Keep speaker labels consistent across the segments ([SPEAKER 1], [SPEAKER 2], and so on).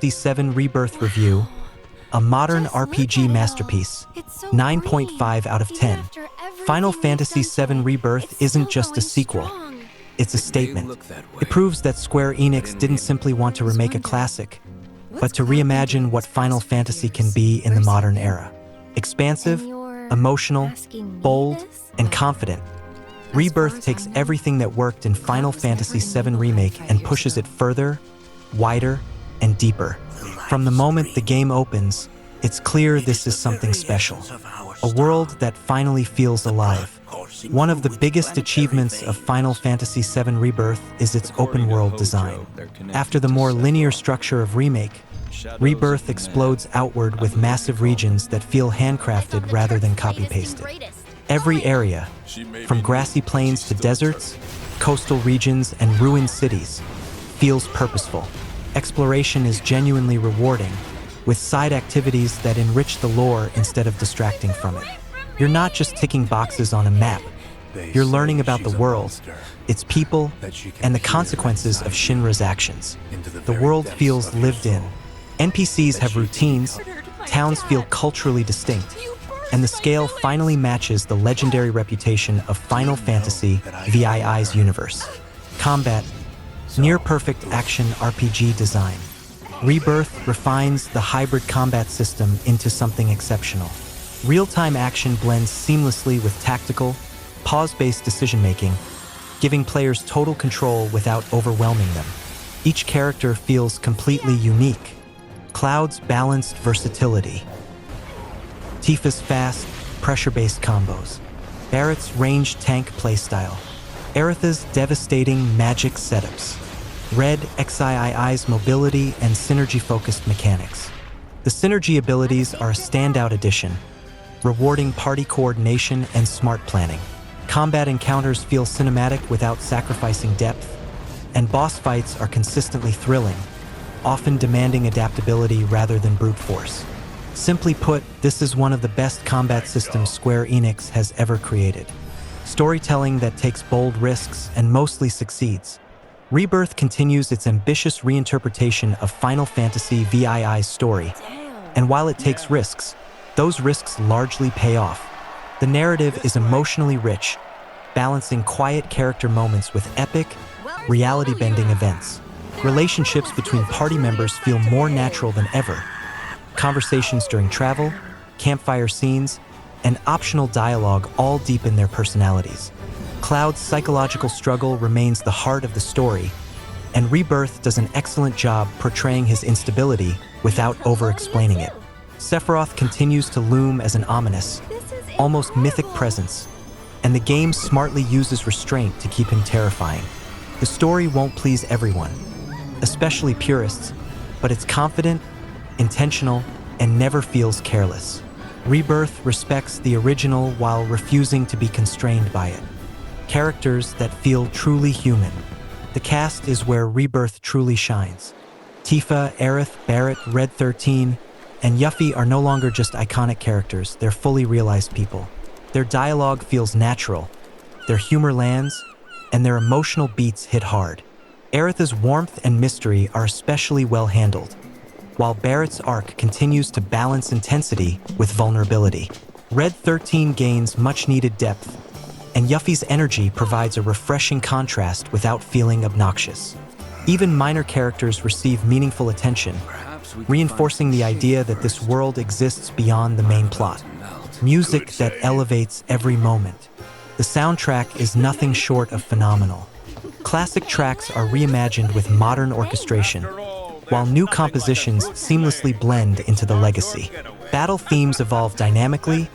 [SPEAKER 1] VII Rebirth review, a modern RPG masterpiece, 9.5 out of 10. Final Fantasy VII Rebirth isn't just a sequel, it's a statement. It proves that Square Enix didn't simply want to remake a classic, but to reimagine what Final Fantasy can be in the modern era. Expansive, emotional, bold, and confident, Rebirth takes everything that worked in Final Fantasy VII Remake and pushes it further, wider, and deeper. From the moment the game opens, it's clear this is something special. A world that finally feels alive. One of the biggest achievements of Final Fantasy VII Rebirth is its open-world design. After the more linear structure of Remake, Rebirth explodes outward with massive regions that feel handcrafted rather than copy-pasted. Every area, from grassy plains to deserts, coastal regions, and ruined cities, feels purposeful. Exploration is genuinely rewarding, with side activities that enrich the lore instead of distracting from it. You're not just ticking boxes on a map. You're learning about the world, its people, and the consequences of Shinra's actions. The world feels lived in. NPCs have routines, towns feel culturally distinct, and the scale finally matches the legendary reputation of Final Fantasy VII's universe. Combat, near-perfect action RPG design. Rebirth refines the hybrid combat system into something exceptional. Real-time action blends seamlessly with tactical, pause-based decision-making, giving players total control without overwhelming them. Each character feels completely unique. Cloud's balanced versatility. Tifa's fast, pressure-based combos. Barrett's ranged tank playstyle. Aerith's devastating magic setups. Red XII's mobility and synergy-focused mechanics. The synergy abilities are a standout addition, rewarding party coordination and smart planning. Combat encounters feel cinematic without sacrificing depth, and boss fights are consistently thrilling, often demanding adaptability rather than brute force. Simply put, this is one of the best combat systems Square Enix has ever created. Storytelling that takes bold risks and mostly succeeds. Rebirth continues its ambitious reinterpretation of Final Fantasy VII's story, and while it takes risks, those risks largely pay off. The narrative is emotionally rich, balancing quiet character moments with epic, reality-bending events. Relationships between party members feel more natural than ever. Conversations during travel, campfire scenes, and optional dialogue all deepen their personalities. Cloud's psychological struggle remains the heart of the story, and Rebirth does an excellent job portraying his instability without over-explaining it. Sephiroth continues to loom as an ominous, almost mythic presence, and the game smartly uses restraint to keep him terrifying. The story won't please everyone, especially purists, but it's confident, intentional, and never feels careless. Rebirth respects the original while refusing to be constrained by it. Characters that feel truly human. The cast is where Rebirth truly shines. Tifa, Aerith, Barrett, Red 13, and Yuffie are no longer just iconic characters, they're fully realized people. Their dialogue feels natural, their humor lands, and their emotional beats hit hard. Aerith's warmth and mystery are especially well handled, while Barrett's arc continues to balance intensity with vulnerability. Red 13 gains much-needed depth, and Yuffie's energy provides a refreshing contrast without feeling obnoxious. Even minor characters receive meaningful attention, reinforcing the idea that this world exists beyond the main plot. Music that elevates every moment. The soundtrack is nothing short of phenomenal. Classic tracks are reimagined with modern orchestration, while new compositions seamlessly blend into the legacy. Battle themes evolve dynamically,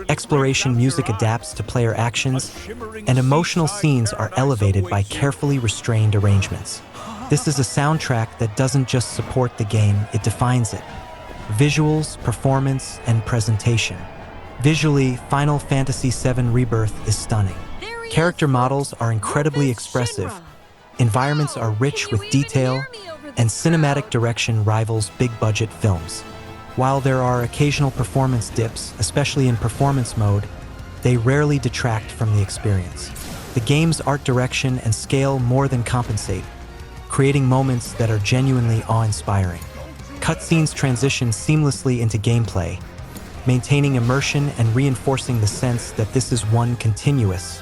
[SPEAKER 1] exploration music adapts to player actions, and emotional scenes are elevated by carefully restrained arrangements. This is a soundtrack that doesn't just support the game, it defines it. Visuals, performance, and presentation. Visually, Final Fantasy VII Rebirth is stunning. Character models are incredibly expressive, environments are rich with detail, and cinematic direction rivals big-budget films. While there are occasional performance dips, especially in performance mode, they rarely detract from the experience. The game's art direction and scale more than compensate, creating moments that are genuinely awe-inspiring. Cutscenes transition seamlessly into gameplay, maintaining immersion and reinforcing the sense that this is one continuous,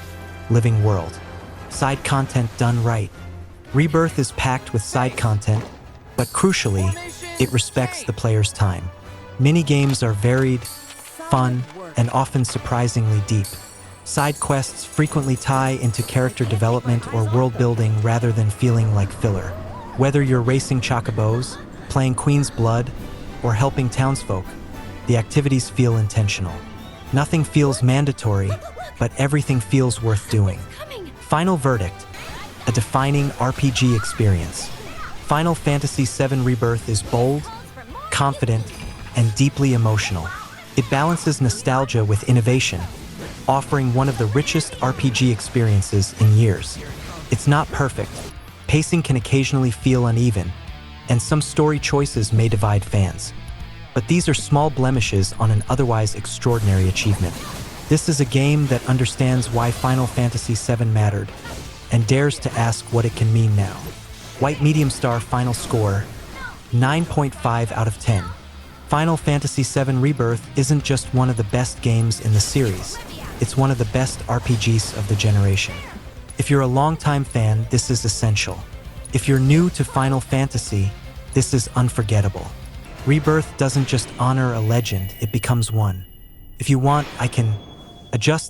[SPEAKER 1] living world. Side content done right. Rebirth is packed with side content, but crucially, it respects the player's time. Mini-games are varied, fun, and often surprisingly deep. Side quests frequently tie into character development or world building rather than feeling like filler. Whether you're racing chocobos, playing Queen's Blood, or helping townsfolk, the activities feel intentional. Nothing feels mandatory, but everything feels worth doing. Final verdict: a defining RPG experience. Final Fantasy VII Rebirth is bold, confident, and deeply emotional. It balances nostalgia with innovation, offering one of the richest RPG experiences in years. It's not perfect. Pacing can occasionally feel uneven, and some story choices may divide fans. But these are small blemishes on an otherwise extraordinary achievement. This is a game that understands why Final Fantasy VII mattered, and dares to ask what it can mean now. White Medium Star final score, 9.5 out of 10. Final Fantasy VII Rebirth isn't just one of the best games in the series, it's one of the best RPGs of the generation. If you're a longtime fan, this is essential. If you're new to Final Fantasy, this is unforgettable. Rebirth doesn't just honor a legend, it becomes one. If you want, I can adjust